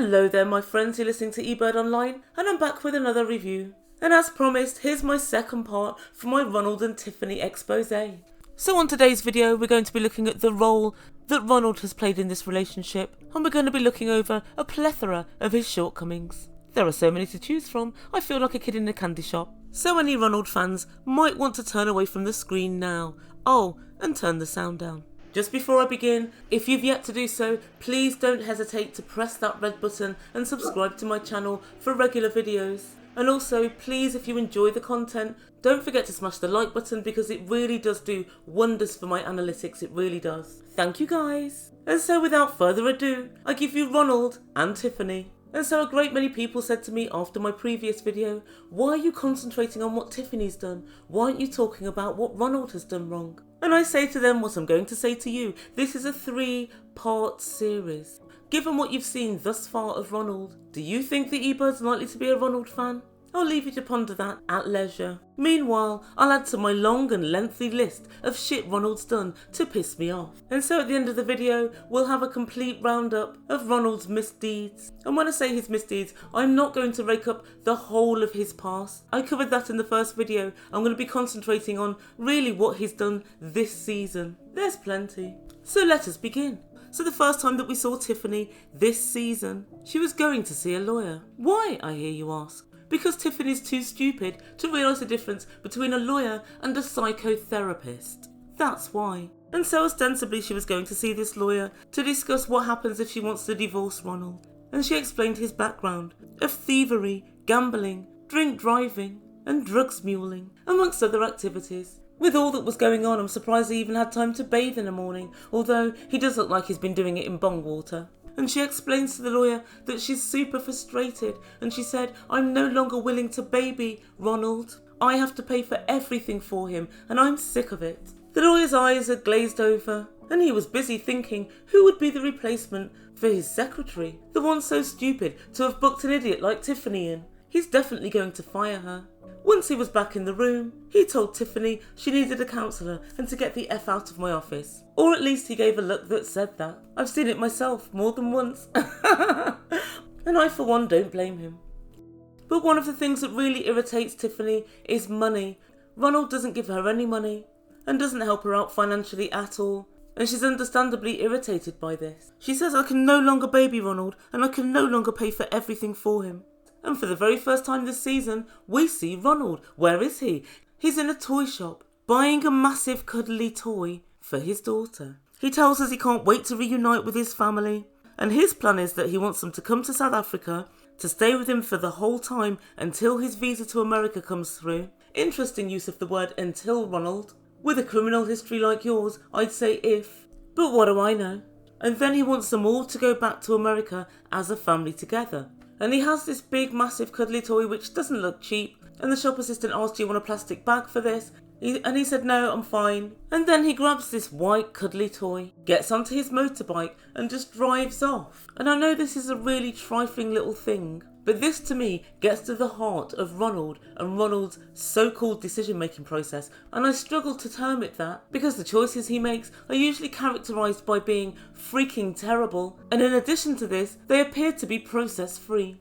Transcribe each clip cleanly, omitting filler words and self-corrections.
Hello there my friends, you're listening to Ebird Online and I'm back with another review. And as promised, here's my second part for my Ronald and Tiffany expose. So on today's video we're going to be looking at the role that Ronald has played in this relationship, and we're going to be looking over a plethora of his shortcomings. There are so many to choose from, I feel like a kid in a candy shop. So any Ronald fans might want to turn away from the screen now. Oh, and turn the sound down. Just before I begin, if you've yet to do so, please don't hesitate to press that red button and subscribe to my channel for regular videos. And also, please, if you enjoy the content, don't forget to smash the like button because it really does do wonders for my analytics, it really does. Thank you guys. And so without further ado, I give you Ronald and Tiffany. And so a great many people said to me after my previous video, why are you concentrating on what Tiffany's done? Why aren't you talking about what Ronald has done wrong? And I say to them what I'm going to say to you. This is a 3-part series. Given what you've seen thus far of Ronald, do you think that Ebird's likely to be a Ronald fan? I'll leave you to ponder that at leisure. Meanwhile, I'll add to my long and lengthy list of shit Ronald's done to piss me off. And so at the end of the video, we'll have a complete roundup of Ronald's misdeeds. And when I say his misdeeds, I'm not going to rake up the whole of his past. I covered that in the first video. I'm going to be concentrating on really what he's done this season. There's plenty. So let us begin. So the first time that we saw Tiffany this season, she was going to see a lawyer. Why, I hear you ask? Because Tiffany's too stupid to realise the difference between a lawyer and a psychotherapist. That's why. And so ostensibly she was going to see this lawyer to discuss what happens if she wants to divorce Ronald. And she explained his background of thievery, gambling, drink driving and drugs muling, amongst other activities. With all that was going on, I'm surprised he even had time to bathe in the morning, although he does look like he's been doing it in bong water. And she explains to the lawyer that she's super frustrated, and she said, I'm no longer willing to baby Ronald. I have to pay for everything for him, and I'm sick of it. The lawyer's eyes had glazed over, and he was busy thinking who would be the replacement for his secretary, the one so stupid to have booked an idiot like Tiffany in. He's definitely going to fire her. Once he was back in the room, he told Tiffany she needed a counsellor and to get the F out of my office. Or at least he gave a look that said that. I've seen it myself more than once. And I for one don't blame him. But one of the things that really irritates Tiffany is money. Ronald doesn't give her any money and doesn't help her out financially at all. And she's understandably irritated by this. She says I can no longer baby Ronald and I can no longer pay for everything for him. And for the very first time this season, we see Ronald. Where is he? He's in a toy shop, buying a massive cuddly toy for his daughter. He tells us he can't wait to reunite with his family. And his plan is that he wants them to come to South Africa, to stay with him for the whole time until his visa to America comes through. Interesting use of the word until, Ronald. With a criminal history like yours, I'd say if. But what do I know? And then he wants them all to go back to America as a family together. And he has this big massive cuddly toy which doesn't look cheap, and the shop assistant asked, do you want a plastic bag for this? And he said no, I'm fine. And then he grabs this white cuddly toy, gets onto his motorbike and just drives off. And I know this is a really trifling little thing, but this to me gets to the heart of Ronald and Ronald's so-called decision-making process, and I struggle to term it that because the choices he makes are usually characterised by being freaking terrible, and in addition to this, they appear to be process-free.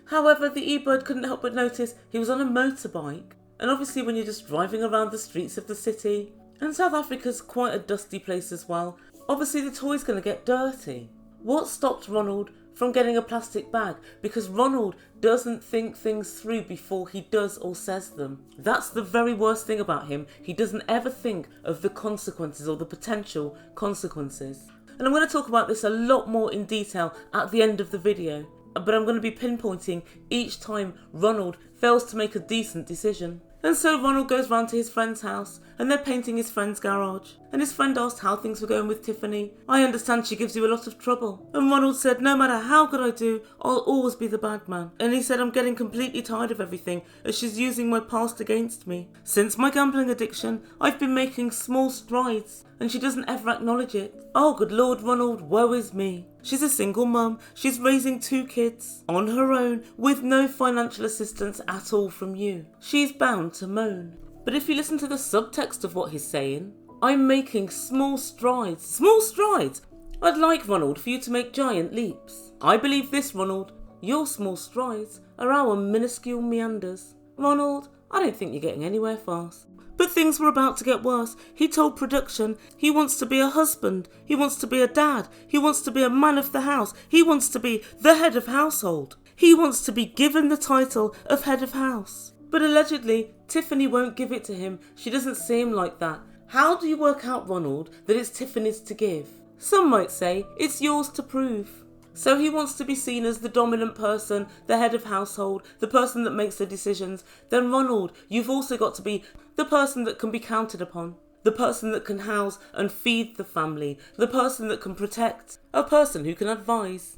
However, the Ebird couldn't help but notice he was on a motorbike, and obviously when you're just driving around the streets of the city, and South Africa's quite a dusty place as well, obviously the toy's going to get dirty. What stopped Ronald from getting a plastic bag? Because Ronald doesn't think things through before he does or says them. That's the very worst thing about him. He doesn't ever think of the consequences or the potential consequences. And I'm going to talk about this a lot more in detail at the end of the video, but I'm going to be pinpointing each time Ronald fails to make a decent decision. And so Ronald goes round to his friend's house and they're painting his friend's garage. And his friend asked how things were going with Tiffany. I understand she gives you a lot of trouble. And Ronald said, no matter how good I do, I'll always be the bad man. And he said, I'm getting completely tired of everything as she's using my past against me. Since my gambling addiction, I've been making small strides and she doesn't ever acknowledge it. Oh, good Lord, Ronald, woe is me. She's a single mum. She's raising 2 kids on her own with no financial assistance at all from you. She's bound to moan. But if you listen to the subtext of what he's saying, I'm making small strides. Small strides? I'd like, Ronald, for you to make giant leaps. I believe this, Ronald. Your small strides are our minuscule meanders. Ronald, I don't think you're getting anywhere fast. But things were about to get worse. He told production he wants to be a husband, he wants to be a dad, he wants to be a man of the house, he wants to be the head of household. He wants to be given the title of head of house. But allegedly, Tiffany won't give it to him. She doesn't see him like that. How do you work out, Ronald, that it's Tiffany's to give? Some might say it's yours to prove. So he wants to be seen as the dominant person, the head of household, the person that makes the decisions. Then Ronald, you've also got to be the person that can be counted upon, the person that can house and feed the family, the person that can protect, a person who can advise,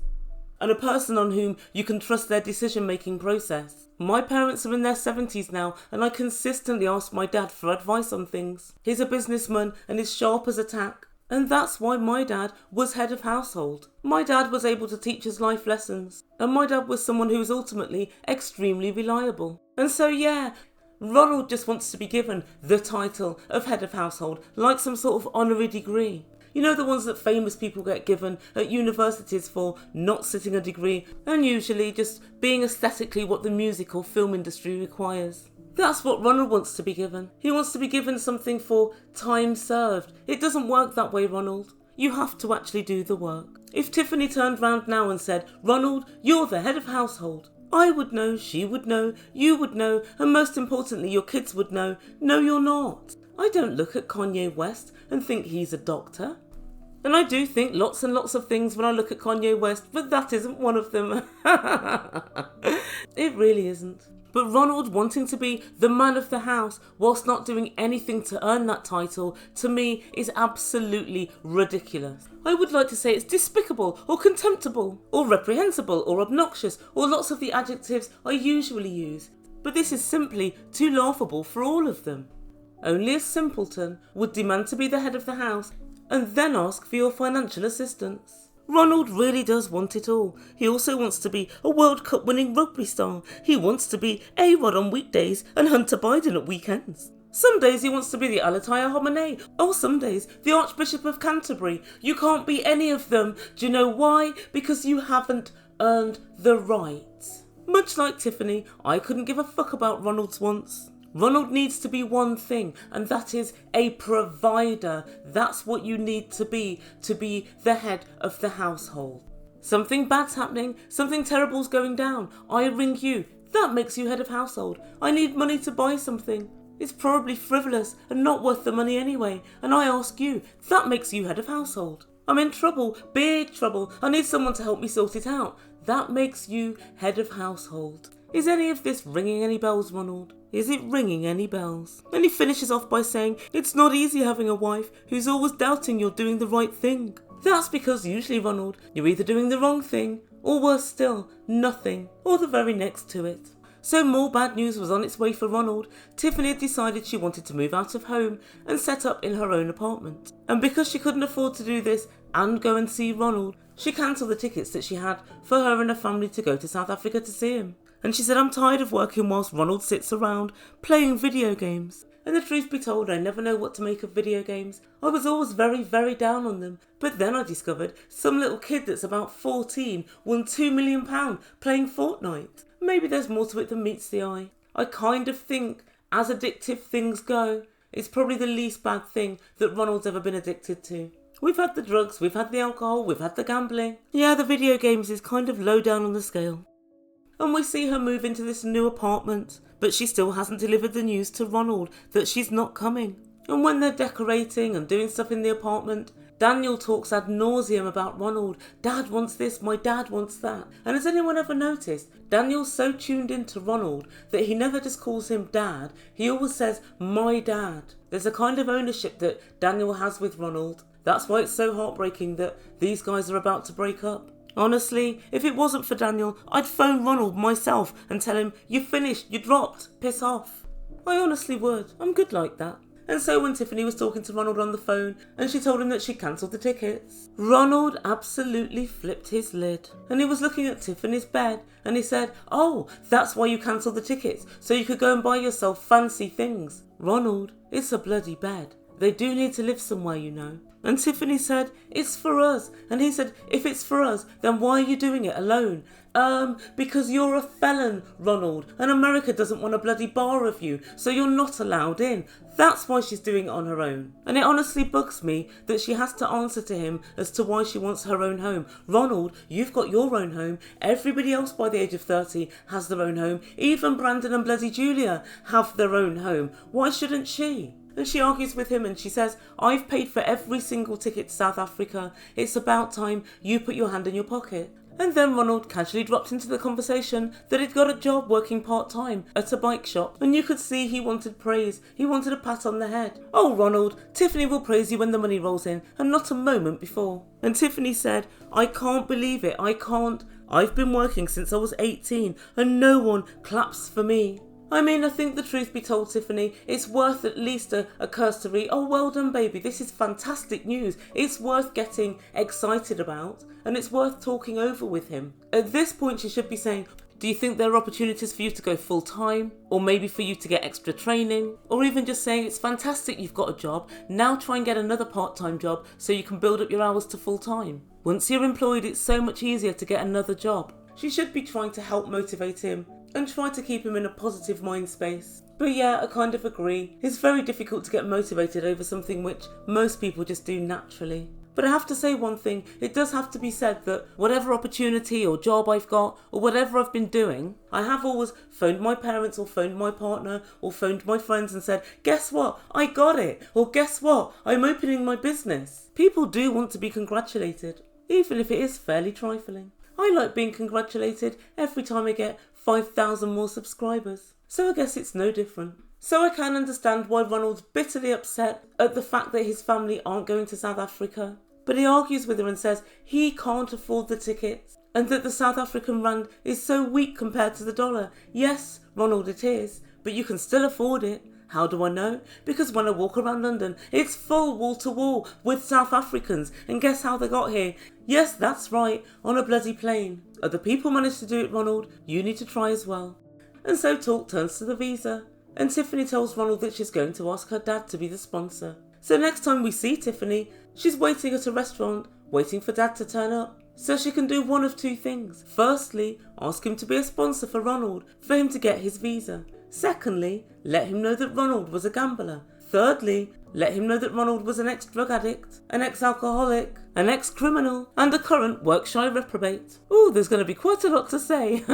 and a person on whom you can trust their decision-making process. My parents are in their 70s now, and I consistently ask my dad for advice on things. He's a businessman and is sharp as a tack. And that's why my dad was head of household. My dad was able to teach us life lessons. And my dad was someone who was ultimately extremely reliable. And so yeah, Ronald just wants to be given the title of head of household, like some sort of honorary degree. You know, the ones that famous people get given at universities for not sitting a degree and usually just being aesthetically what the music or film industry requires. That's what Ronald wants to be given. He wants to be given something for time served. It doesn't work that way, Ronald. You have to actually do the work. If Tiffany turned round now and said, Ronald, you're the head of household, I would know, she would know, you would know, and most importantly, your kids would know, no, you're not. I don't look at Kanye West and think he's a doctor. And I do think lots and lots of things when I look at Kanye West, but that isn't one of them. It really isn't. But Ronald wanting to be the man of the house whilst not doing anything to earn that title, to me, is absolutely ridiculous. I would like to say it's despicable or contemptible or reprehensible or obnoxious or lots of the adjectives I usually use. But this is simply too laughable for all of them. Only a simpleton would demand to be the head of the house and then ask for your financial assistance. Ronald really does want it all. He also wants to be a World Cup winning rugby star. He wants to be A-Rod on weekdays and Hunter Biden at weekends. Some days he wants to be the Alataya Homenei, or some days the Archbishop of Canterbury. You can't be any of them. Do you know why? Because you haven't earned the right. Much like Tiffany, I couldn't give a fuck about Ronald's wants. Ronald needs to be one thing, and that is a provider. That's what you need to be the head of the household. Something bad's happening, something terrible's going down. I ring you. That makes you head of household. I need money to buy something. It's probably frivolous and not worth the money anyway. And I ask you. That makes you head of household. I'm in trouble, big trouble. I need someone to help me sort it out. That makes you head of household. Is any of this ringing any bells, Ronald? Is it ringing any bells? And he finishes off by saying, it's not easy having a wife who's always doubting you're doing the right thing. That's because usually, Ronald, you're either doing the wrong thing, or worse still, nothing, or the very next to it. So more bad news was on its way for Ronald. Tiffany had decided she wanted to move out of home and set up in her own apartment. And because she couldn't afford to do this and go and see Ronald, she cancelled the tickets that she had for her and her family to go to South Africa to see him. And she said, I'm tired of working whilst Ronald sits around playing video games. And the truth be told, I never know what to make of video games. I was always very, very down on them. But then I discovered some little kid that's about 14 won £2 million playing Fortnite. Maybe there's more to it than meets the eye. I kind of think, as addictive things go, it's probably the least bad thing that Ronald's ever been addicted to. We've had the drugs, we've had the alcohol, we've had the gambling. Yeah, the video games is kind of low down on the scale. And we see her move into this new apartment, but she still hasn't delivered the news to Ronald that she's not coming. And when they're decorating and doing stuff in the apartment, Daniel talks ad nauseum about Ronald. Dad wants this, my dad wants that. And has anyone ever noticed, Daniel's so tuned into Ronald that he never just calls him dad, he always says, my dad. There's a kind of ownership that Daniel has with Ronald. That's why it's so heartbreaking that these guys are about to break up. Honestly, if it wasn't for Daniel, I'd phone Ronald myself and tell him, you finished, you dropped, piss off. I honestly would. I'm good like that. And so when Tiffany was talking to Ronald on the phone and she told him that she cancelled the tickets, Ronald absolutely flipped his lid. And he was looking at Tiffany's bed and he said, oh, that's why you cancelled the tickets, so you could go and buy yourself fancy things. Ronald, it's a bloody bed. They do need to live somewhere, you know. And Tiffany said, it's for us. And he said, if it's for us, then why are you doing it alone? Because you're a felon, Ronald, and America doesn't want a bloody bar of you, so you're not allowed in. That's why she's doing it on her own. And it honestly bugs me that she has to answer to him as to why she wants her own home. Ronald, you've got your own home. Everybody else by the age of 30 has their own home. Even Brandon and bloody Julia have their own home. Why shouldn't she? And she argues with him and she says, I've paid for every single ticket to South Africa. It's about time you put your hand in your pocket. And then Ronald casually dropped into the conversation that he'd got a job working part-time at a bike shop, and you could see he wanted praise. He wanted a pat on the head. Oh, Ronald, Tiffany will praise you when the money rolls in, and not a moment before. And Tiffany said, I can't believe it, I can't. I've been working since I was 18, and no one claps for me. I mean, I think the truth be told, Tiffany, it's worth at least a cursory, oh, well done, baby, this is fantastic news. It's worth getting excited about, and it's worth talking over with him. At this point, she should be saying, do you think there are opportunities for you to go full-time? Or maybe for you to get extra training? Or even just saying, it's fantastic you've got a job, now try and get another part-time job so you can build up your hours to full-time. Once you're employed, it's so much easier to get another job. She should be trying to help motivate him and try to keep him in a positive mind space. But yeah, I kind of agree. It's very difficult to get motivated over something which most people just do naturally. But I have to say one thing, it does have to be said that whatever opportunity or job I've got, or whatever I've been doing, I have always phoned my parents or phoned my partner or phoned my friends and said, guess what, I got it, or guess what, I'm opening my business. People do want to be congratulated, even if it is fairly trifling. I like being congratulated every time I get 5,000 more subscribers. So I guess it's no different. So I can understand why Ronald's bitterly upset at the fact that his family aren't going to South Africa. But he argues with her and says he can't afford the tickets and that the South African rand is so weak compared to the dollar. Yes, Ronald, it is, but you can still afford it. How do I know? Because when I walk around London, it's full wall to wall with South Africans. And guess how they got here? Yes, that's right, on a bloody plane. Other people managed to do it, Ronald. You need to try as well. And so talk turns to the visa. And Tiffany tells Ronald that she's going to ask her dad to be the sponsor. So next time we see Tiffany, she's waiting at a restaurant, waiting for dad to turn up. So she can do one of two things. Firstly, ask him to be a sponsor for Ronald, for him to get his visa. Secondly, let him know that Ronald was a gambler. Thirdly, let him know that Ronald was an ex-drug addict, an ex-alcoholic, an ex-criminal, and a current work-shy reprobate. Ooh, there's going to be quite a lot to say.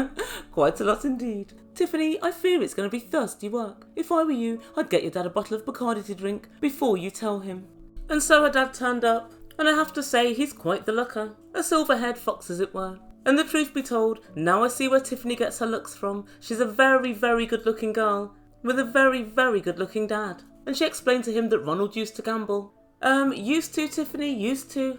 Quite a lot indeed. Tiffany, I fear it's going to be thirsty work. If I were you, I'd get your dad a bottle of Bacardi to drink before you tell him. And so her dad turned up, and I have to say he's quite the looker. A silver-haired fox, as it were. And the truth be told, now I see where Tiffany gets her looks from. She's a very, very good-looking girl with a very, very good-looking dad. And she explained to him that Ronald used to gamble. Used to, Tiffany? Used to?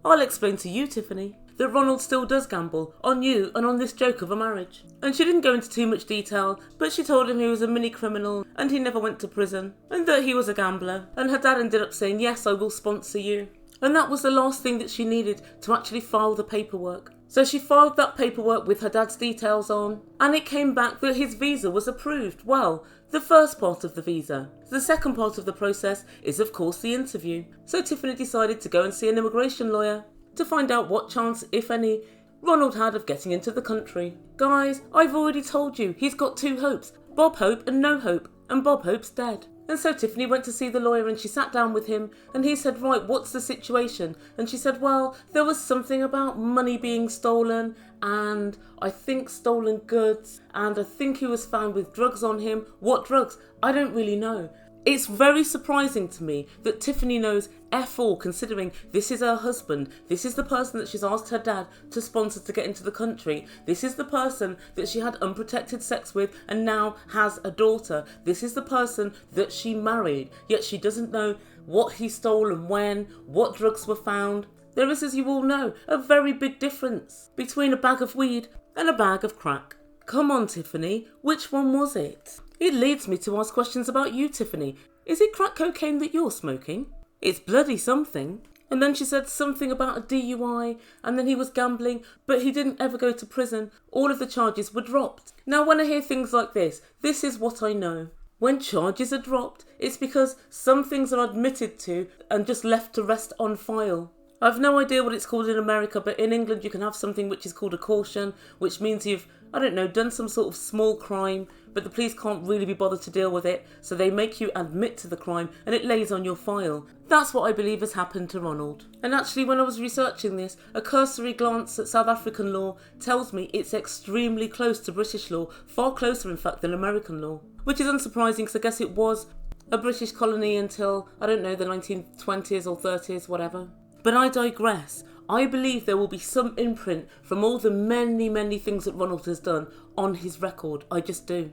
I'll explain to you, Tiffany, that Ronald still does gamble, on you and on this joke of a marriage. And she didn't go into too much detail, but she told him he was a mini-criminal and he never went to prison, and that he was a gambler. And her dad ended up saying, yes, I will sponsor you. And that was the last thing that she needed to actually file the paperwork. So she filed that paperwork with her dad's details on, and it came back that his visa was approved. Well, the first part of the visa. The second part of the process is, of course, the interview. So Tiffany decided to go and see an immigration lawyer to find out what chance, if any, Ronald had of getting into the country. Guys, I've already told you, he's got two hopes, Bob Hope and No Hope, and Bob Hope's dead. And so Tiffany went to see the lawyer and she sat down with him and he said, right, what's the situation? And she said, well, there was something about money being stolen and I think stolen goods and I think he was found with drugs on him. What drugs? I don't really know. It's very surprising to me that Tiffany knows F all, considering this is her husband, this is the person that she's asked her dad to sponsor to get into the country, this is the person that she had unprotected sex with and now has a daughter, this is the person that she married, yet she doesn't know what he stole and when, what drugs were found. There is, as you all know, a very big difference between a bag of weed and a bag of crack. Come on, Tiffany, which one was it? It leads me to ask questions about you, Tiffany. Is it crack cocaine that you're smoking? It's bloody something. And then she said something about a DUI, and then he was gambling, but he didn't ever go to prison. All of the charges were dropped. Now, when I hear things like this is what I know. when charges are dropped, it's because some things are admitted to and just left to rest on file. I've no idea what it's called in America, but in England you can have something which is called a caution, which means you've, I don't know, done some sort of small crime, but the police can't really be bothered to deal with it, so they make you admit to the crime and it lays on your file. That's what I believe has happened to Ronald. And actually, when I was researching this, a cursory glance at South African law tells me it's extremely close to British law, far closer in fact than American law. Which is unsurprising because I guess it was a British colony until, I don't know, the 1920s or 30s, whatever. But I digress. I believe there will be some imprint from all the many things that Ronald has done on his record. I just do.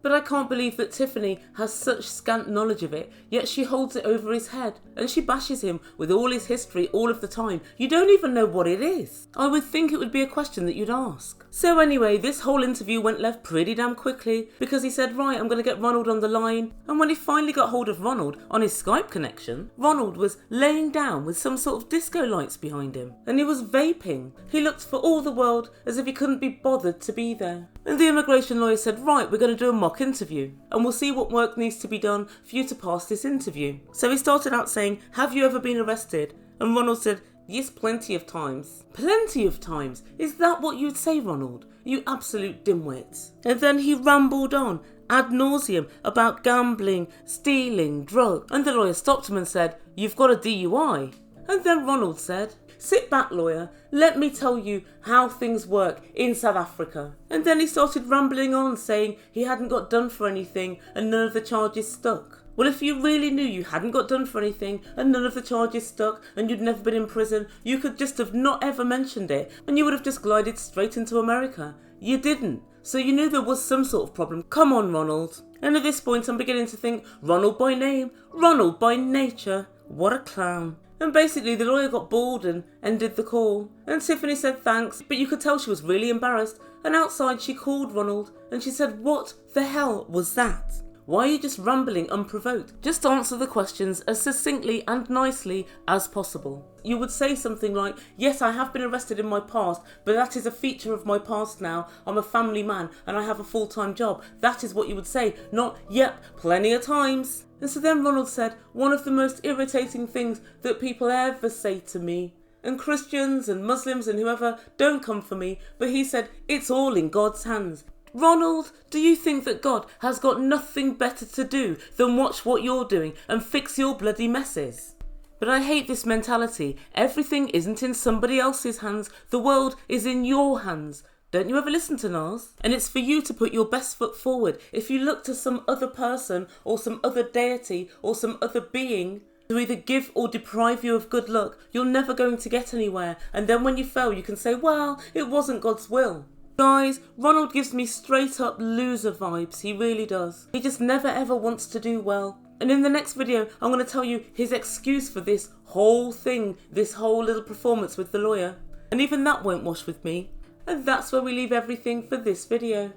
But I can't believe that Tiffany has such scant knowledge of it, yet she holds it over his head and she bashes him with all his history all of the time. You don't even know what it is. I would think it would be a question that you'd ask. So anyway, this whole interview went left pretty damn quickly because he said, right, I'm going to get Ronald on the line. And when he finally got hold of Ronald on his Skype connection, Ronald was laying down with some sort of disco lights behind him. And he was vaping. He looked for all the world as if he couldn't be bothered to be there. And the immigration lawyer said, right, we're going to do a mock interview and we'll see what work needs to be done for you to pass this interview. So he started out saying, have you ever been arrested? And Ronald said, yes, plenty of times. Plenty of times? Is that what you'd say, Ronald? You absolute dimwit. And then he rambled on ad nauseum about gambling, stealing, drugs. And the lawyer stopped him and said, you've got a DUI. And then Ronald said, sit back, lawyer, let me tell you how things work in South Africa. And then he started rambling on saying he hadn't got done for anything and none of the charges stuck. Well, if you really knew you hadn't got done for anything and none of the charges stuck and you'd never been in prison, you could just have not ever mentioned it and you would have just glided straight into America. You didn't. So you knew there was some sort of problem. Come on, Ronald. And at this point I'm beginning to think, Ronald by name, Ronald by nature. What a clown. And basically the lawyer got bored and ended the call. And Tiffany said thanks, but you could tell she was really embarrassed. And outside she called Ronald and she said, what the hell was that? Why are you just rambling unprovoked? Just answer the questions as succinctly and nicely as possible. You would say something like, yes, I have been arrested in my past, but that is a feature of my past now. I'm a family man and I have a full-time job. That is what you would say, not, yep, plenty of times. And so then Ronald said, one of the most irritating things that people ever say to me, and Christians and Muslims and whoever don't come for me, but he said, it's all in God's hands. Ronald, do you think that God has got nothing better to do than watch what you're doing and fix your bloody messes? But I hate this mentality. Everything isn't in somebody else's hands. The world is in your hands. Don't you ever listen to Nas? And it's for you to put your best foot forward. If you look to some other person or some other deity or some other being to either give or deprive you of good luck, you're never going to get anywhere. And then when you fail, you can say, well, it wasn't God's will. Guys, Ronald gives me straight up loser vibes. He really does. He just never ever wants to do well. And in the next video, I'm going to tell you his excuse for this whole thing, this whole little performance with the lawyer. And even that won't wash with me. And that's where we leave everything for this video.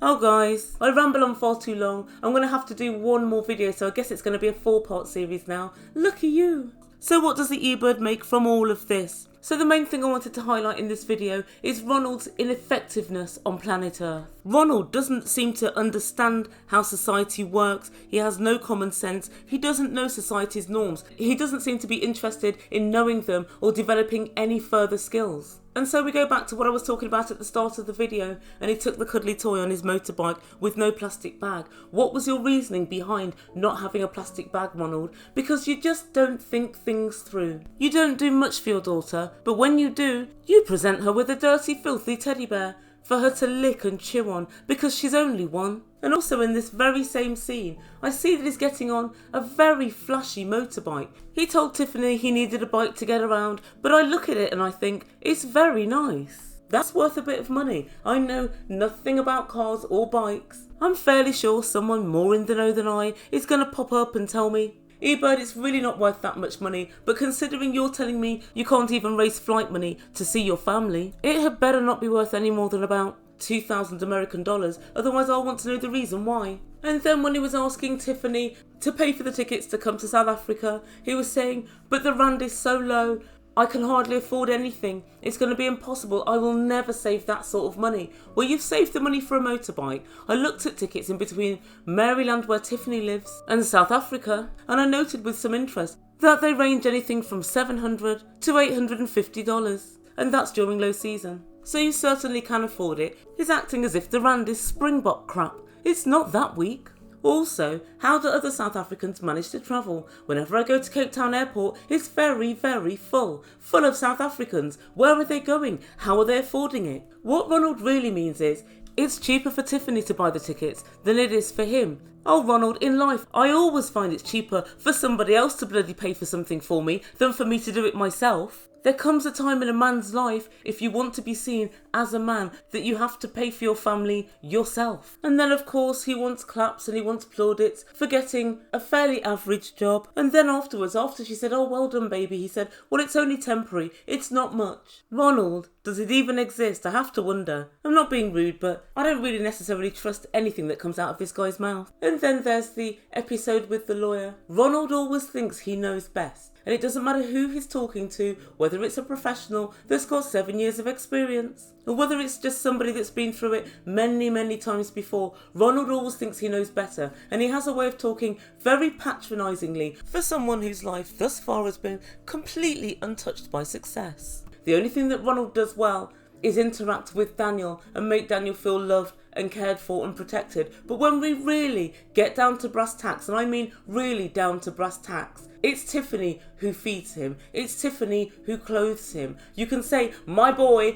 Oh guys, I ramble on far too long. I'm going to have to do one more video, so I guess it's going to be a 4-part series now. Lucky you. So what does the Ebird make from all of this? So the main thing I wanted to highlight in this video is Ronald's ineffectiveness on planet Earth. Ronald doesn't seem to understand how society works. He has no common sense. He doesn't know society's norms. He doesn't seem to be interested in knowing them or developing any further skills. And so we go back to what I was talking about at the start of the video, and he took the cuddly toy on his motorbike with no plastic bag. What was your reasoning behind not having a plastic bag, Ronald? Because you just don't think things through. You don't do much for your daughter, but when you do, you present her with a dirty, filthy teddy bear for her to lick and chew on because she's only one. And also in this very same scene, I see that he's getting on a very flashy motorbike. He told Tiffany he needed a bike to get around, but I look at it and I think, it's very nice. That's worth a bit of money. I know nothing about cars or bikes. I'm fairly sure someone more in the know than I is going to pop up and tell me, Ebird, it's really not worth that much money, but considering you're telling me you can't even raise flight money to see your family, it had better not be worth any more than about 2,000 American dollars, otherwise I'll want to know the reason why. And then when he was asking Tiffany to pay for the tickets to come to South Africa, he was saying, but the rand is so low, I can hardly afford anything. It's going to be impossible. I will never save that sort of money. Well, you've saved the money for a motorbike. I looked at tickets in between Maryland, where Tiffany lives, and South Africa, and I noted with some interest that they range anything from $700 to $850, and that's during low season. So you certainly can afford it. It's acting as if the rand is Springbok crap. It's not that weak. Also, how do other South Africans manage to travel? Whenever I go to Cape Town Airport, it's very, very full of South Africans. Where are they going? How are they affording it? What Ronald really means is, it's cheaper for Tiffany to buy the tickets than it is for him. Oh, Ronald, in life, I always find it's cheaper for somebody else to bloody pay for something for me than for me to do it myself. There comes a time in a man's life, if you want to be seen as a man, that you have to pay for your family yourself. And then of course he wants claps and he wants plaudits for getting a fairly average job. And then afterwards, after she said, oh well done baby, he said, well it's only temporary, it's not much. Ronald, does it even exist? I have to wonder. I'm not being rude, but I don't really necessarily trust anything that comes out of this guy's mouth. And then there's the episode with the lawyer. Ronald always thinks he knows best. And it doesn't matter who he's talking to, whether it's a professional that's got 7 years of experience, or whether it's just somebody that's been through it many, many times before. Ronald always thinks he knows better, and he has a way of talking very patronisingly for someone whose life thus far has been completely untouched by success. The only thing that Ronald does well is interact with Daniel and make Daniel feel loved and cared for and protected. But when we really get down to brass tacks, and I mean really down to brass tacks, it's Tiffany who feeds him. It's Tiffany who clothes him. You can say, my boy,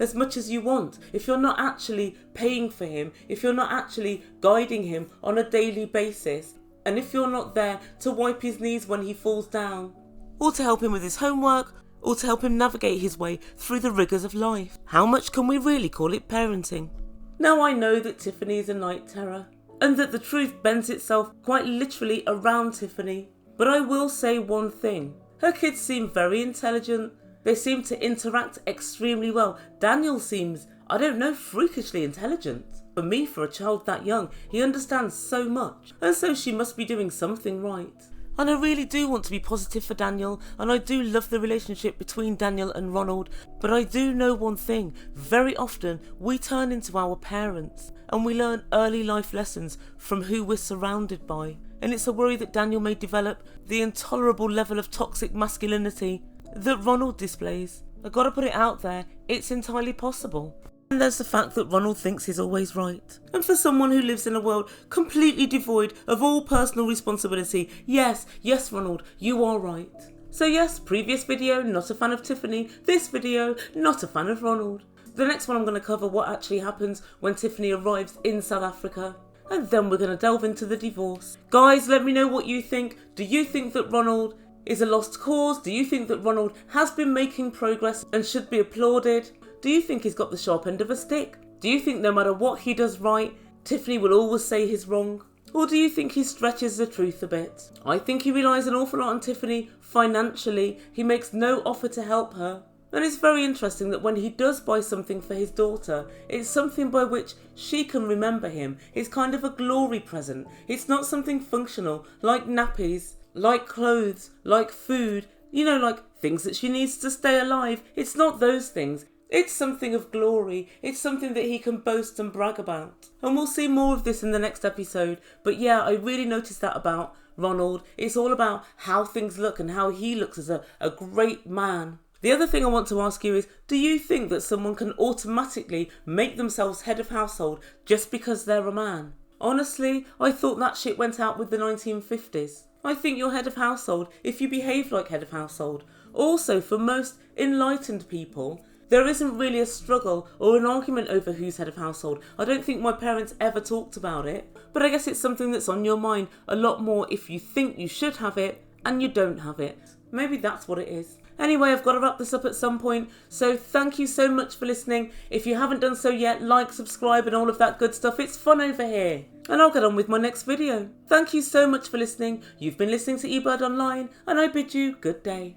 as much as you want. If you're not actually paying for him, if you're not actually guiding him on a daily basis, and if you're not there to wipe his knees when he falls down, or to help him with his homework, or to help him navigate his way through the rigours of life, how much can we really call it parenting? Now I know that Tiffany is a night terror, and that the truth bends itself quite literally around Tiffany. But I will say one thing. Her kids seem very intelligent. They seem to interact extremely well. Daniel seems, I don't know, freakishly intelligent. For me, for a child that young, he understands so much. And so she must be doing something right. And I really do want to be positive for Daniel, and I do love the relationship between Daniel and Ronald, but I do know one thing. Very often we turn into our parents and we learn early life lessons from who we're surrounded by. And it's a worry that Daniel may develop the intolerable level of toxic masculinity that Ronald displays. I've got to put it out there, it's entirely possible. And there's the fact that Ronald thinks he's always right. And for someone who lives in a world completely devoid of all personal responsibility, yes, Ronald, you are right. So yes, previous video, not a fan of Tiffany. This video, not a fan of Ronald. The next one I'm going to cover what actually happens when Tiffany arrives in South Africa. And then we're going to delve into the divorce. Guys, let me know what you think. Do you think that Ronald is a lost cause? Do you think that Ronald has been making progress and should be applauded? Do you think he's got the sharp end of a stick? Do you think no matter what he does right, Tiffany will always say he's wrong? Or do you think he stretches the truth a bit? I think he relies an awful lot on Tiffany financially. He makes no offer to help her. And it's very interesting that when he does buy something for his daughter, it's something by which she can remember him. It's kind of a glory present. It's not something functional, like nappies, like clothes, like food, like things that she needs to stay alive. It's not those things. It's something of glory. It's something that he can boast and brag about. And we'll see more of this in the next episode. But yeah, I really noticed that about Ronald. It's all about how things look and how he looks as a great man. The other thing I want to ask you is, do you think that someone can automatically make themselves head of household just because they're a man? Honestly, I thought that shit went out with the 1950s. I think you're head of household if you behave like head of household. Also, for most enlightened people, there isn't really a struggle or an argument over who's head of household. I don't think my parents ever talked about it, but I guess it's something that's on your mind a lot more if you think you should have it and you don't have it. Maybe that's what it is. Anyway, I've got to wrap this up at some point, so thank you so much for listening. If you haven't done so yet, like, subscribe and all of that good stuff. It's fun over here. And I'll get on with my next video. Thank you so much for listening. You've been listening to Ebird Online, and I bid you good day.